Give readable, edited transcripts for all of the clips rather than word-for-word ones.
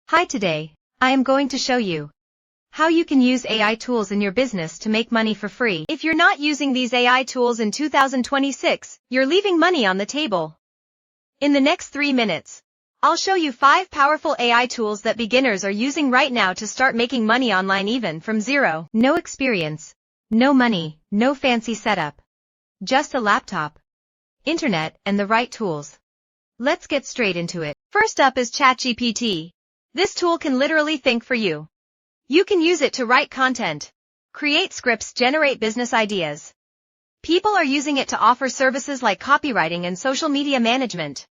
Hi, today, I am going to show you how you can use AI tools in your business to make money for free. If you're not using these AI tools in 2026, you're leaving money on the table. In the next 3 minutes, I'll show you 5 powerful AI tools that beginners are using right now to start making money online even from zero. No experience, no money, no fancy setup. Just a laptop, internet, and the right tools. Let's get straight into it. First up is ChatGPT. This tool can literally think for you. You can use it to write content, create scripts, generate business ideas. People are using it to offer services like copywriting and social media management.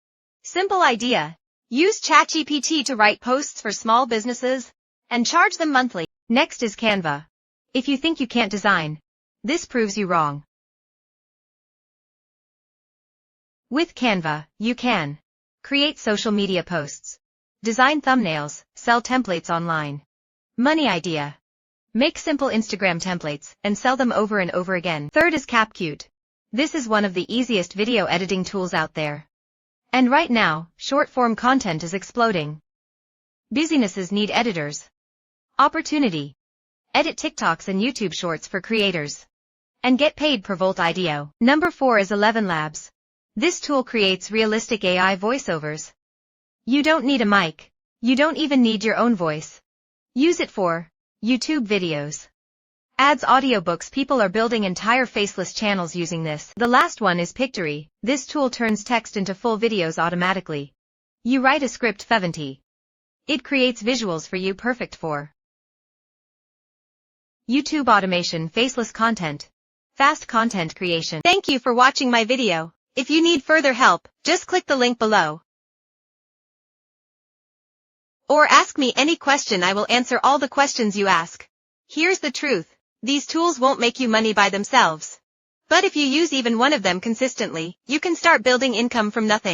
Simple idea. Use ChatGPT to write posts for small businesses and charge them monthly. Next is Canva. If you think you can't design, this proves you wrong. With Canva, you can create social media posts, design thumbnails, sell templates online. Money idea. Make simple Instagram templates and sell them over and over again. Third is CapCut. This is one of the easiest video editing tools out there. And right now, short-form content is exploding. Businesses need editors. Opportunity. Edit TikToks and YouTube Shorts for creators. And get paid per volt idea. Number 4 is ElevenLabs. This tool creates realistic AI voiceovers. You don't need a mic. You don't even need your own voice. Use it for YouTube videos, ads, audiobooks. People are building entire faceless channels using this. The last one is Pictory. This tool turns text into full videos automatically. You write a script, it creates visuals for you, perfect for YouTube automation, faceless content, fast content creation. Thank you for watching my video. If you need further help, just click the link below. Or ask me any question. I will answer all the questions you ask. Here's the truth. These tools won't make you money by themselves. But if you use even one of them consistently, you can start building income from nothing.